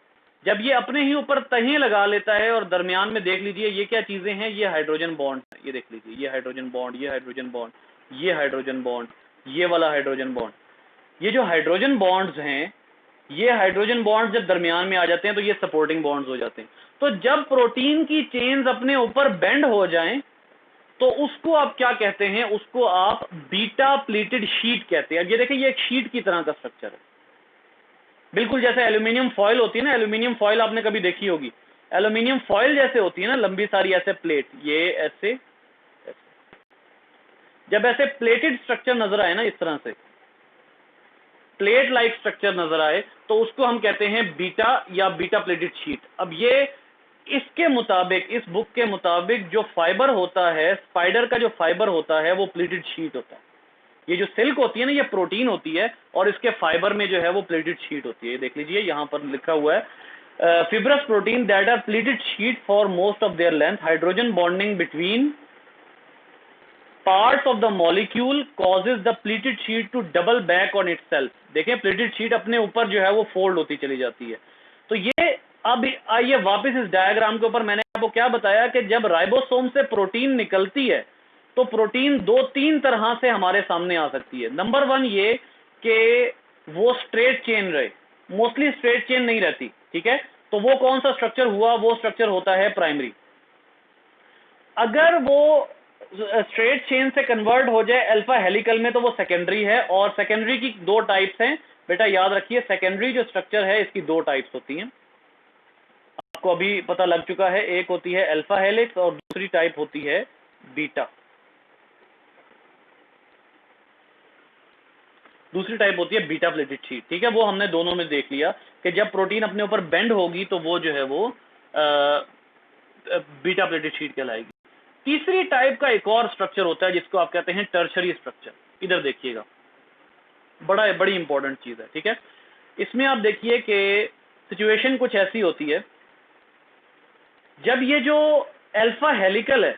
जब ये अपने ही ऊपर तहें लगा लेता है और दरमियान में देख लीजिए ये क्या चीजें हैं, ये हाइड्रोजन बॉन्ड है। ये देख लीजिए, ये हाइड्रोजन बॉन्ड, ये हाइड्रोजन बॉन्ड, ये हाइड्रोजन बॉन्ड, ये वाला हाइड्रोजन बॉन्ड। ये जो हाइड्रोजन बॉन्ड्स हैं, ये हाइड्रोजन बॉन्ड जब दरमियान में आ जाते हैं तो ये सपोर्टिंग बॉन्ड्स हो जाते हैं। तो जब प्रोटीन की चेन्स अपने ऊपर बेंड हो जाएं तो उसको आप क्या कहते हैं? उसको आप बीटा प्लेटेड शीट कहते हैं। अब ये देखिए, ये एक शीट की तरह का स्ट्रक्चर है, बिल्कुल जैसे एल्यूमिनियम फॉयल होती है ना। एल्यूमिनियम फॉयल आपने कभी देखी होगी, एल्यूमिनियम फॉयल जैसे होती है ना, लंबी सारी ऐसे प्लेट, ये ऐसे ऐसे। जब ऐसे प्लेटेड स्ट्रक्चर नजर आए ना, इस तरह से प्लेट लाइक स्ट्रक्चर नजर आए, तो उसको हम कहते हैं बीटा या बीटा प्लेटेड शीट। अब ये इसके मुताबिक, इस बुक के मुताबिक जो फाइबर होता है, स्पाइडर का जो फाइबर होता है वो प्लेटेड शीट होता है। ये जो सिल्क होती है ना, ये प्रोटीन होती है, और इसके फाइबर में जो है वो प्लेटेड शीट होती है। देख लीजिए यहां पर लिखा हुआ है, fibrous protein that are pleated sheet for most of their length, hydrogen bonding between parts of the molecule causes the pleated sheet to double back on itself। देखें, प्लेटेड शीट अपने ऊपर जो है वो फोल्ड होती चली जाती है। तो ये, अब आइए वापस इस डायग्राम के ऊपर, मैंने आपको क्या बताया कि जब राइबोसोम से प्रोटीन निकलती है तो प्रोटीन दो तीन तरह से हमारे सामने आ सकती है। नंबर वन ये कि वो स्ट्रेट चेन रहे, मोस्टली स्ट्रेट चेन नहीं रहती, ठीक है। तो वो कौन सा स्ट्रक्चर हुआ? वो स्ट्रक्चर होता है प्राइमरी। अगर वो स्ट्रेट चेन से कन्वर्ट हो जाए अल्फा हेलिकल में तो वो सेकेंडरी है। और सेकेंडरी की दो टाइप्स हैं बेटा, याद रखिए। सेकेंडरी जो स्ट्रक्चर है इसकी दो टाइप्स होती हैं, आपको अभी पता लग चुका है। एक होती है अल्फा हेलिक्स और दूसरी टाइप होती है बीटा। दूसरी टाइप होती है बीटा प्लेटेड शीट, ठीक है। वो हमने दोनों में देख लिया कि जब प्रोटीन अपने ऊपर बेंड होगी तो वो जो है वो बीटा प्लेटेड शीट कहलाएगी। तीसरी टाइप का एक और स्ट्रक्चर होता है जिसको आप कहते हैं टर्शरी स्ट्रक्चर। इधर देखिएगा, बड़ी इंपॉर्टेंट चीज है, ठीक है। इसमें आप देखिए कि सिचुएशन कुछ ऐसी होती है, जब ये जो अल्फा हेलिकल है,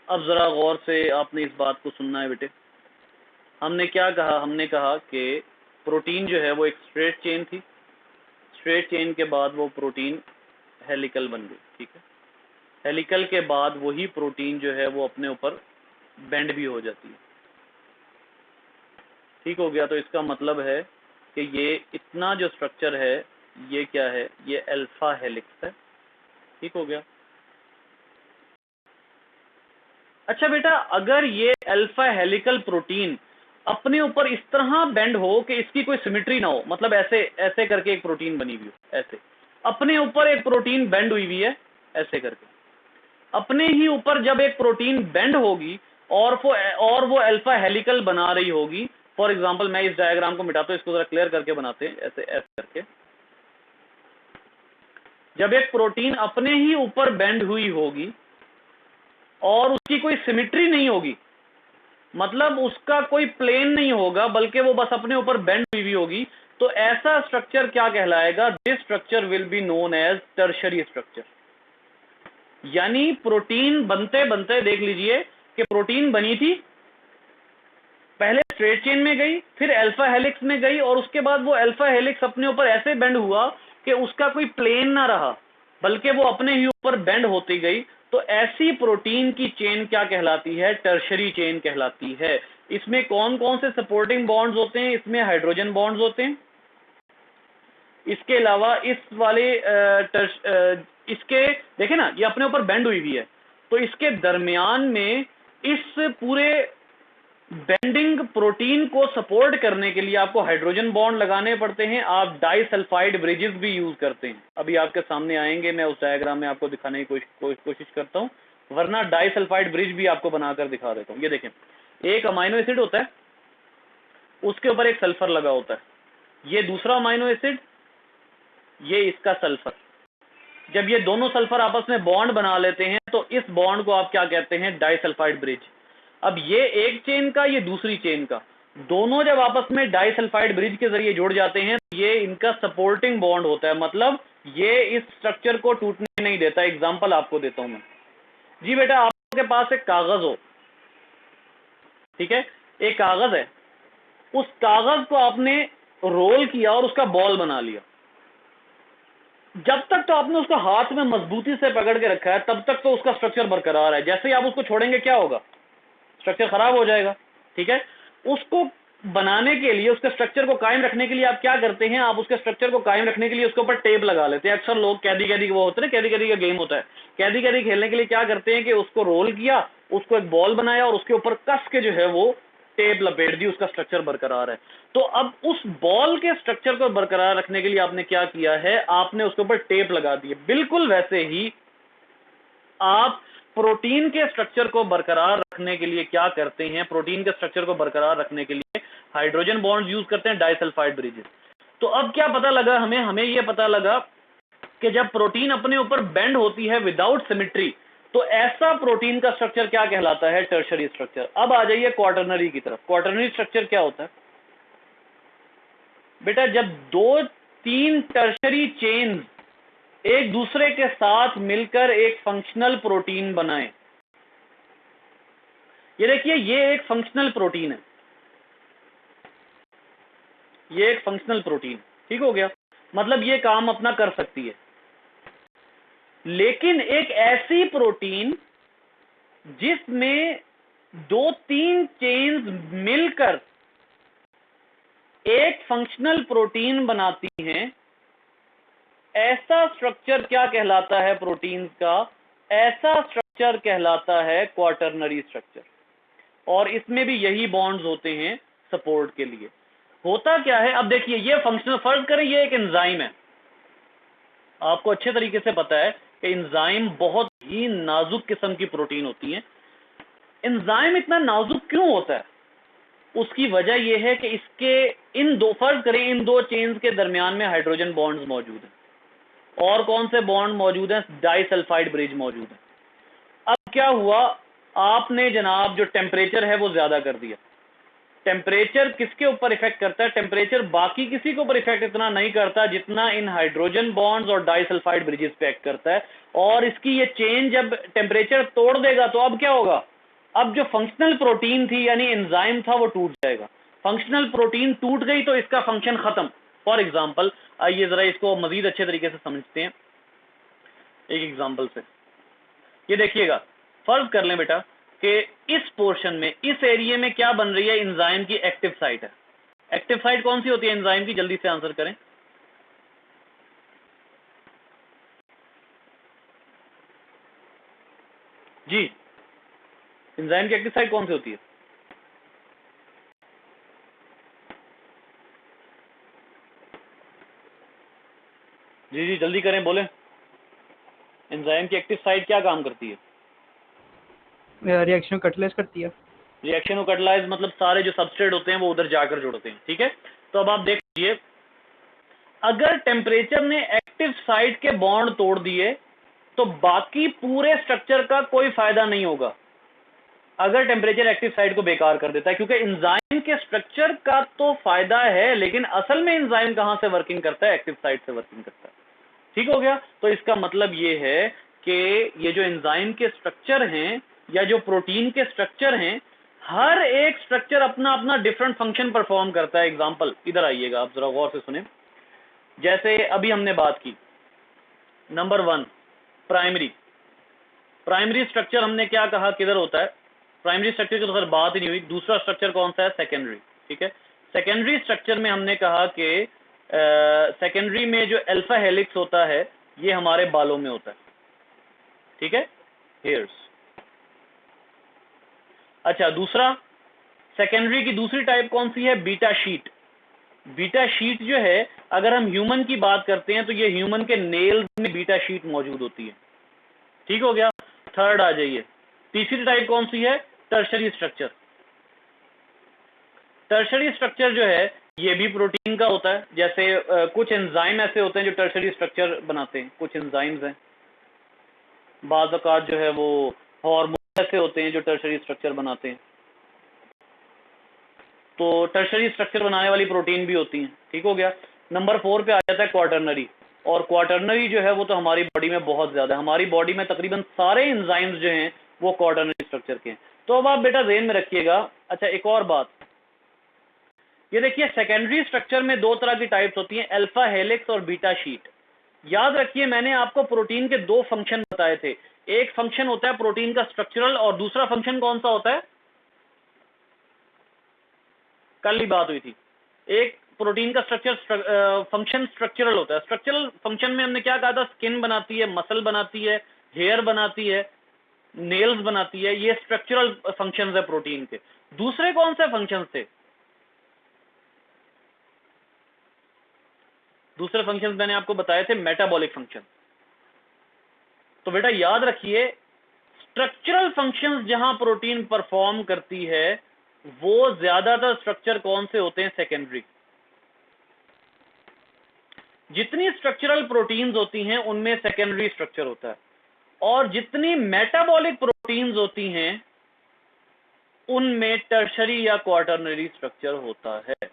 अब जरा गौर से आपने इस बात को सुनना है बेटे। हमने क्या कहा? हमने कहा कि प्रोटीन जो है वो एक स्ट्रेट चेन थी, स्ट्रेट चेन के बाद वो प्रोटीन हेलिकल बन गई, ठीक है। हेलिकल के बाद वही प्रोटीन जो है वो अपने ऊपर बेंड भी हो जाती है, ठीक हो गया। तो इसका मतलब है कि ये इतना जो स्ट्रक्चर है ये क्या है? ये अल्फा हेलिक्स है, ठीक हो गया। अच्छा बेटा, अगर ये अल्फा हेलिकल प्रोटीन अपने ऊपर इस तरह बेंड हो कि इसकी कोई सिमेट्री ना हो, मतलब ऐसे ऐसे करके एक प्रोटीन बनी हुई हो, ऐसे अपने ऊपर एक प्रोटीन बेंड हुई हुई है, ऐसे करके अपने ही ऊपर जब एक प्रोटीन बेंड होगी और वो अल्फा हेलिकल बना रही होगी। फॉर एग्जांपल मैं इस डायग्राम को मिटाता हूं, इसको जरा क्लियर करके बनाते हैं, ऐसे ऐसे करके। जब एक प्रोटीन अपने ही ऊपर बेंड हुई होगी और उसकी कोई सिमेट्री नहीं होगी, मतलब उसका कोई प्लेन नहीं होगा, बल्कि वो बस अपने ऊपर बेंड हुई होगी, तो ऐसा स्ट्रक्चर क्या कहलाएगा? This structure will be known as tertiary structure. यानी प्रोटीन बनते बनते देख लीजिए कि प्रोटीन बनी थी, पहले स्ट्रेट चेन में गई, फिर अल्फा हेलिक्स में गई, और उसके बाद वो अल्फा हेलिक्स अपने ऊपर ऐसे बेंड हुआ कि उसका कोई प्लेन ना रहा, बल्कि वो अपने ही ऊपर बेंड होती गई। तो ऐसी प्रोटीन की चेन क्या कहलाती है? टर्शरी चेन कहलाती है। इसमें कौन कौन से सपोर्टिंग बॉन्ड्स होते हैं? इसमें हाइड्रोजन बॉन्ड्स होते हैं। इसके अलावा इस वाले इसके देखे ना, ये अपने ऊपर बेंड हुई है, तो इसके दरमियान में इस पूरे बेंडिंग प्रोटीन को सपोर्ट करने के लिए आपको हाइड्रोजन बॉन्ड लगाने पड़ते हैं। आप डाइसल्फाइड ब्रिजेस भी यूज करते हैं, अभी आपके सामने आएंगे, मैं उस डायग्राम में आपको दिखाने की कोशिश करता हूं। वरना डाइसल्फाइड ब्रिज भी आपको बनाकर दिखा देता हूँ। ये देखें, एक अमाइनो एसिड होता है, उसके ऊपर एक सल्फर लगा होता है, ये दूसरा अमाइनो एसिड, ये इसका सल्फर। जब ये दोनों सल्फर आपस में बॉन्ड बना लेते हैं तो इस बॉन्ड को आप क्या कहते हैं? Disulphide bridge. अब ये एक चेन का, ये दूसरी चेन का, दोनों जब आपस में डाइसल्फाइड ब्रिज के जरिए जुड़ जाते हैं, ये इनका सपोर्टिंग बॉन्ड होता है, मतलब ये इस स्ट्रक्चर को टूटने नहीं देता। एग्जांपल आपको देता हूं मैं। जी बेटा, आपके पास एक कागज हो, ठीक है, एक कागज है, उस कागज को आपने रोल किया और उसका बॉल बना लिया। जब तक तो आपने उसको हाथ में मजबूती से पकड़ के रखा है, तब तक तो उसका स्ट्रक्चर बरकरार है। जैसे ही आप उसको छोड़ेंगे क्या होगा? स्ट्रक्चर खराब हो जाएगा, ठीक है। उसको बनाने के लिए, उसके स्ट्रक्चर को कायम रखने के लिए आप क्या करते हैं? आप उसके स्ट्रक्चर को कायम रखने के लिए उसके ऊपर टेप लगा लेते हैं। अक्सर लोग कैदी कैदी वो होते हैं, कैदी कैदी का गेम होता है, कैदी कैदी खेलने के लिए क्या करते हैं कि उसको रोल किया, उसको एक बॉल बनाया और उसके ऊपर कस के जो है वो टेप लपेट दी, उसका स्ट्रक्चर बरकरार है। तो अब उस बॉल के स्ट्रक्चर को बरकरार रखने के लिए आपने क्या किया है? आपने उसके ऊपर टेप लगा दी है। बिल्कुल वैसे ही आप प्रोटीन के स्ट्रक्चर को बरकरार रखने के लिए क्या करते हैं? प्रोटीन के स्ट्रक्चर को बरकरार रखने के लिए हाइड्रोजन बॉन्ड्स यूज करते हैं, डाइसल्फाइड ब्रिजेस। तो अब क्या पता लगा हमें? हमें यह पता लगा कि जब प्रोटीन अपने ऊपर बेंड होती है विदाउट सिमेट्री, तो ऐसा प्रोटीन का स्ट्रक्चर क्या कहलाता है? Tertiary structure. अब आ जाइए क्वाटरनरी की तरफ। क्वाटरनरी स्ट्रक्चर क्या होता है बेटा? जब 2-3 टर्शरी चेन एक दूसरे के साथ मिलकर एक फंक्शनल प्रोटीन बनाएं। ये देखिए, ये एक फंक्शनल प्रोटीन है, ये एक फंक्शनल प्रोटीन, ठीक हो गया, मतलब ये काम अपना कर सकती है। लेकिन एक ऐसी प्रोटीन जिसमें 2-3 चेन्स मिलकर एक फंक्शनल प्रोटीन बनाती हैं, ऐसा स्ट्रक्चर क्या कहलाता है प्रोटीन्स का? ऐसा स्ट्रक्चर कहलाता है क्वाटरनरी स्ट्रक्चर। और इसमें भी यही बॉन्ड्स होते हैं सपोर्ट के लिए। होता क्या है? अब देखिए, ये फंक्शनल, फर्ज करें ये एक एंजाइम है। आपको अच्छे तरीके से पता है कि एंजाइम बहुत ही नाजुक किस्म की प्रोटीन होती है। एंजाइम इतना नाजुक क्यों होता है? उसकी वजह यह है कि इसके इन दो, फर्ज करें इन दो चेन्स के दरमियान में हाइड्रोजन बॉन्ड्स मौजूद हैं। और कौन से बॉन्ड मौजूद हैं? डाइसल्फाइड ब्रिज मौजूद है। अब क्या हुआ? आपने जनाब जो टेम्परेचर है वो ज्यादा कर दिया। टेम्परेचर किसके ऊपर इफेक्ट करता है? टेम्परेचर बाकी किसी के ऊपर इफेक्ट इतना नहीं करता जितना इन हाइड्रोजन बॉन्ड्स और डाइसल्फाइड ब्रिजेस पे एक्ट करता है। और इसकी ये चेन जब टेम्परेचर तोड़ देगा तो अब क्या होगा? अब जो फंक्शनल प्रोटीन थी यानी एंजाइम था वो टूट जाएगा। फंक्शनल प्रोटीन टूट गई तो इसका फंक्शन खत्म। फॉर एग्जाम्पल, आइए जरा इसको मजीद अच्छे तरीके से समझते हैं एक एग्जाम्पल से। ये देखिएगा, फर्ज कर लें बेटा कि इस पोर्शन में, इस एरिया में क्या बन रही है? एंजाइम की एक्टिव साइट है। एक्टिव साइट कौन सी होती है एंजाइम की? जल्दी से आंसर करें। जी, एंजाइम की एक्टिव साइट कौन सी होती है? जी जी जल्दी करें, बोलें। एंजाइम की एक्टिव साइट क्या काम करती है? रिएक्शन कटलाइज करती है। रिएक्शन को कटलाइज मतलब सारे जो सबस्ट्रेट होते हैं वो उधर जाकर जुड़ते हैं, ठीक है। तो अब आप देख लीजिए, अगर टेम्परेचर ने एक्टिव साइट के बॉन्ड तोड़ दिए तो बाकी पूरे स्ट्रक्चर का कोई फायदा नहीं होगा अगर टेम्परेचर एक्टिव साइट को बेकार कर देता है, क्योंकि एंजाइम के स्ट्रक्चर का तो फायदा है, लेकिन असल में एंजाइम कहां से वर्किंग करता है? एक्टिव साइट से वर्किंग करता है, ठीक हो गया। तो इसका मतलब ये है कि ये जो एंजाइम के स्ट्रक्चर हैं या जो प्रोटीन के स्ट्रक्चर हैं, हर एक स्ट्रक्चर अपना अपना डिफरेंट फंक्शन परफॉर्म करता है। एग्जांपल, इधर आइएगा, आप जरा गौर से सुने। जैसे अभी हमने बात की, नंबर 1 प्राइमरी स्ट्रक्चर हमने क्या कहा किधर होता है? प्राइमरी स्ट्रक्चर की तो फिर बात ही नहीं हुई। दूसरा स्ट्रक्चर कौन सा है? सेकेंडरी, ठीक है। सेकेंडरी स्ट्रक्चर में हमने कहा कि सेकेंडरी में जो अल्फा हेलिक्स होता है ये हमारे बालों में होता है, ठीक है, हेयर्स। अच्छा, दूसरा सेकेंडरी की दूसरी टाइप कौन सी है? Beta sheet. बीटा शीट जो है, अगर हम ह्यूमन की बात करते हैं तो ये ह्यूमन के नेल्स में बीटा शीट मौजूद होती है, ठीक हो गया। थर्ड आ जाइए। तीसरी टाइप कौन सी है? Tertiary structure. टर्शरी स्ट्रक्चर जो है ये भी प्रोटीन का होता है। जैसे कुछ एंजाइम ऐसे होते हैं जो टर्शरी स्ट्रक्चर बनाते हैं, कुछ एंजाइम्स हैं। बाज़ औक़ात जो है वो हार्मोन ऐसे होते हैं जो टर्शरी स्ट्रक्चर बनाते हैं। तो टर्शरी स्ट्रक्चर बनाने वाली प्रोटीन भी होती हैं। ठीक हो गया। नंबर 4 पे आ जाता है क्वाटरनरी। और क्वाटरनरी जो है वो तो हमारी बॉडी में बहुत ज़्यादा है। हमारी बॉडी में तकरीबन सारे एंजाइम्स जो हैं वो क्वाटरनरी स्ट्रक्चर के हैं। तो अब आप बेटा ज़हन में रखिएगा। अच्छा, एक और बात, ये देखिए सेकेंडरी स्ट्रक्चर में दो तरह की टाइप्स होती हैं, अल्फा हेलिक्स और बीटा शीट। याद रखिए मैंने आपको प्रोटीन के दो फंक्शन बताए थे। एक फंक्शन होता है प्रोटीन का स्ट्रक्चरल और दूसरा फंक्शन कौन सा होता है? कल ही बात हुई थी। एक प्रोटीन का फंक्शन स्ट्रक्चरल होता है। स्ट्रक्चरल फंक्शन में हमने क्या कहा था? स्किन बनाती है, मसल बनाती है, हेयर बनाती है, नेल्स बनाती है। ये स्ट्रक्चरल फंक्शंस है प्रोटीन के। दूसरे कौन से फंक्शंस थे? दूसरे फंक्शंस मैंने आपको बताए थे मेटाबॉलिक फंक्शन। तो बेटा याद रखिए स्ट्रक्चरल फंक्शंस जहां प्रोटीन परफॉर्म करती है वो ज्यादातर स्ट्रक्चर कौन से होते हैं? सेकेंडरी। जितनी स्ट्रक्चरल प्रोटीन्स होती हैं उनमें सेकेंडरी स्ट्रक्चर होता है, और जितनी मेटाबॉलिक प्रोटीन्स होती हैं उनमें टर्शरी या क्वाटरनरी स्ट्रक्चर होता है।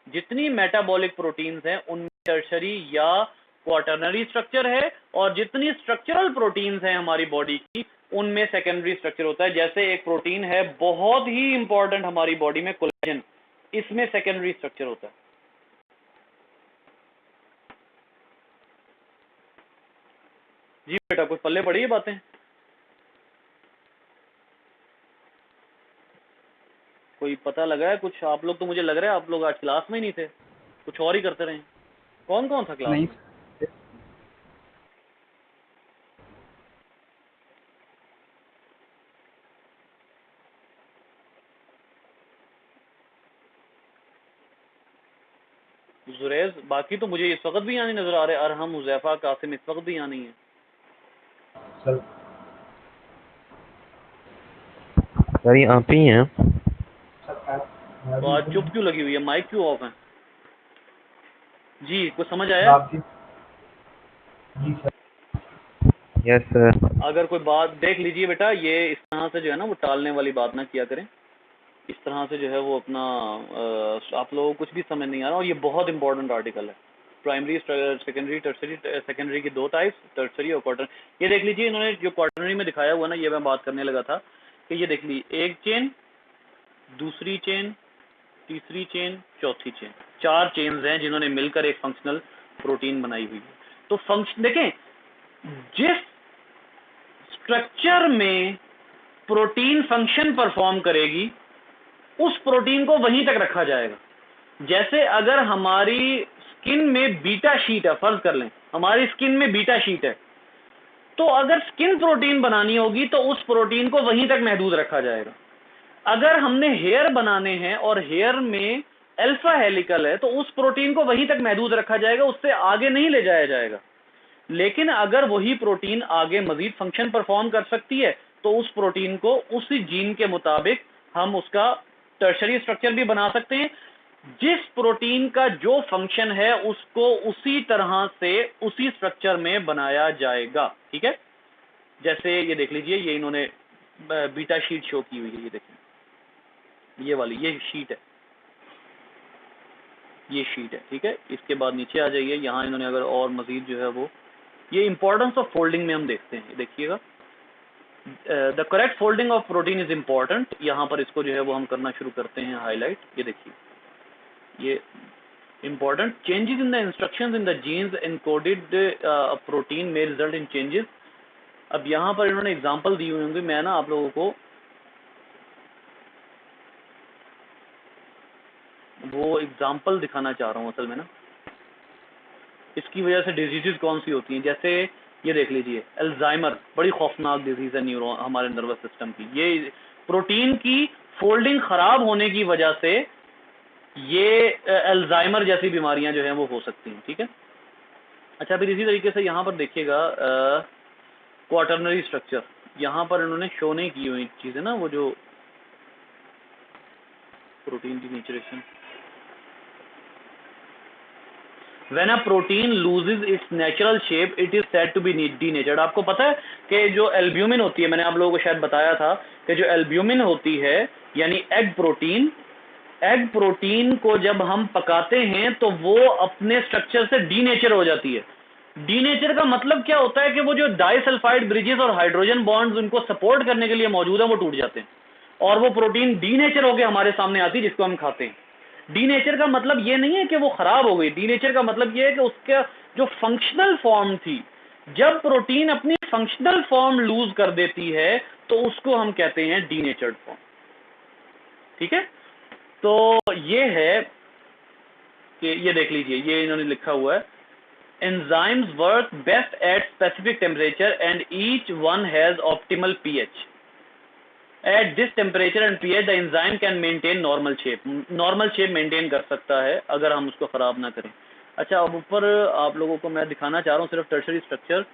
जितनी मेटाबॉलिक प्रोटीन्स हैं उनमें टर्शरी या क्वाटरनरी स्ट्रक्चर है, और जितनी स्ट्रक्चरल प्रोटीन्स हैं हमारी बॉडी की उनमें सेकेंडरी स्ट्रक्चर होता है। जैसे एक प्रोटीन है बहुत ही इंपॉर्टेंट हमारी बॉडी में, कोलेजन, इसमें सेकेंडरी स्ट्रक्चर होता है। जी बेटा, कुछ पल्ले पड़ी है बातें? कोई पता लगा है कुछ? आप लोग तो मुझे लग रहा है आप लोग आज क्लास में ही नहीं थे, कुछ और ही करते रहे। कौन कौन था क्लास नहीं में? जुरैज, बाकी तो मुझे इस वक्त भी यहाँ नहीं नजर आ रहे। अरहम, हुजैफा, कासिम इस वक्त भी यहाँ नहीं है। सर यहाँ पे ही हैं। तो आज चुप क्यों लगी हुई है? माइक क्यों ऑफ है? जी, कुछ समझ आया? जी सर। Yes sir. अगर कोई बात देख लीजिए बेटा, ये इस तरह से जो है ना वो टालने वाली बात ना किया करें। इस तरह से जो है वो अपना आप लोगों को कुछ भी समझ नहीं आ रहा। और ये बहुत इंपॉर्टेंट आर्टिकल है। Primary, secondary, tertiary. सेकेंडरी की दो टाइप्स, टर्सरी और क्वार्टरनरी। ये देख लीजिए इन्होंने जो क्वार्टरनरी में दिखाया हुआ ना, ये मैं बात करने लगा था कि ये देख लीजिए एक चेन, दूसरी चेन, तीसरी चेन, चौथी चेन, 4 चेन्स हैं जिन्होंने मिलकर एक फंक्शनल प्रोटीन बनाई हुई है। तो फंक्शन देखें, जिस स्ट्रक्चर में प्रोटीन फंक्शन परफॉर्म करेगी उस प्रोटीन को वहीं तक रखा जाएगा। जैसे अगर हमारी स्किन में बीटा शीट है, फर्ज कर लें हमारी स्किन में बीटा शीट है, तो अगर स्किन प्रोटीन बनानी होगी तो उस प्रोटीन को वहीं तक महदूद रखा जाएगा। अगर हमने हेयर बनाने हैं और हेयर में अल्फा हेलिकल है तो उस प्रोटीन को वहीं तक महदूद रखा जाएगा, उससे आगे नहीं ले जाया जाएगा। लेकिन अगर वही प्रोटीन आगे मजीद फंक्शन परफॉर्म कर सकती है तो उस प्रोटीन को उसी जीन के मुताबिक हम उसका टर्शरी स्ट्रक्चर भी बना सकते हैं। जिस प्रोटीन का जो फंक्शन है उसको उसी तरह से उसी स्ट्रक्चर में बनाया जाएगा। ठीक है, जैसे ये देख लीजिए, ये इन्होंने बीटा शीट शो की हुई है। ये देखिए ये वाली, ये शीट है, ये शीट है। ठीक है, इसके बाद नीचे आ जाइए। यहाँ इन्होंने अगर और मजीद जो है वो ये इंपॉर्टेंस ऑफ फोल्डिंग में हम देखते हैं। देखिएगा, the correct folding of protein is important. यहाँ पर इसको जो है वो हम करना शुरू करते हैं हाईलाइट। ये देखिए, ये important changes in the instructions in the genes encoded protein में रिजल्ट इन चेंजेस। अब यहाँ पर इन्होंने एग्जांपल दी हुई होंगी, मैं ना आप लोगों को वो एग्जांपल दिखाना चाह रहा हूँ असल में ना, इसकी वजह से डिजीजेज कौन सी होती हैं। जैसे ये देख लीजिए, अल्जाइमर बड़ी खौफनाक डिजीज है न्यूरो हमारे नर्वस सिस्टम की। ये प्रोटीन की फोल्डिंग खराब होने की वजह से ये अल्जाइमर जैसी बीमारियां जो हैं वो हो सकती हैं। ठीक है, अच्छा फिर इसी तरीके से यहाँ पर देखिएगा क्वाटरनरी स्ट्रक्चर। यहाँ पर इन्होंने शो नहीं की हुई चीज़ें ना, वो जो protein denaturation. When a protein loses its natural shape, it is said to be denatured। आपको पता है कि जो एल्ब्यूमिन होती है, मैंने आप लोगों को शायद बताया था कि जो एल्ब्यूमिन होती है यानी एग प्रोटीन को जब हम पकाते हैं तो वो अपने स्ट्रक्चर से डीनेचर हो जाती है। डीनेचर का मतलब क्या होता है कि वो जो डाइसल्फाइड ब्रिजेस और हाइड्रोजन बॉन्ड्स उनको सपोर्ट करने के लिए मौजूद है वो टूट जाते हैं और वो प्रोटीन डीनेचर होकर हमारे सामने आती है जिसको हम खाते हैं। डीनेचर का मतलब ये नहीं है कि वो खराब हो गई, डीनेचर का मतलब ये है कि उसका जो फंक्शनल फॉर्म थी, जब प्रोटीन अपनी फंक्शनल फॉर्म लूज कर देती है तो उसको हम कहते हैं डीनेचर्ड फॉर्म। ठीक है, तो ये है कि ये देख लीजिए, ये इन्होंने लिखा हुआ है enzymes work best at specific temperature and each one has optimal pH. At this temperature and pH the enzyme can maintain normal shape maintain कर सकता है अगर हम उसको खराब ना करें। अच्छा, अब ऊपर आप लोगों को मैं दिखाना चाह रहा हूँ सिर्फ टर्शरी स्ट्रक्चर।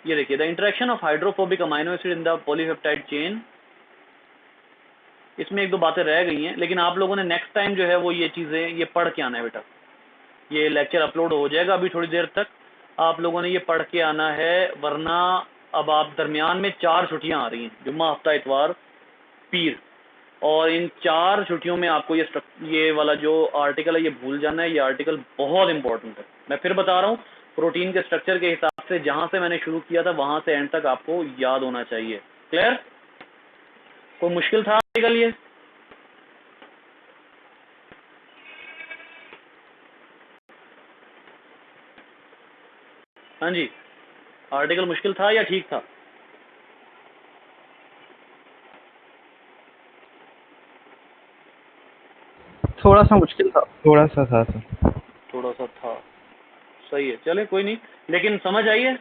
ये देखिए, the interaction of hydrophobic amino acid in the polypeptide chain. इसमें एक दो बातें रह गई हैं, लेकिन आप लोगों ने नेक्स्ट टाइम जो है वो ये चीज़ें ये पढ़ के आना है बेटा। ये लेक्चर अपलोड हो जाएगा अभी थोड़ी देर तक, आप लोगों ने ये पढ़ के आना है, वरना अब आप दरमियान में 4 छुट्टियां आ रही हैं, जुम्मा, हफ्ता, इतवार, पीर, और इन 4 छुट्टियों में आपको ये वाला जो आर्टिकल है ये भूल जाना है। ये आर्टिकल बहुत इंपॉर्टेंट है, मैं फिर बता रहा हूँ। प्रोटीन के स्ट्रक्चर के हिसाब से जहाँ से मैंने शुरू किया था वहाँ से एंड तक आपको याद होना चाहिए। क्लियर? कोई मुश्किल था आर्टिकल ये? हाँ जी, आर्टिकल मुश्किल था या ठीक था? थोड़ा सा मुश्किल था। थोड़ा सा था सर। थोड़ा सा था, सही है, चले कोई नहीं, लेकिन समझ आई है।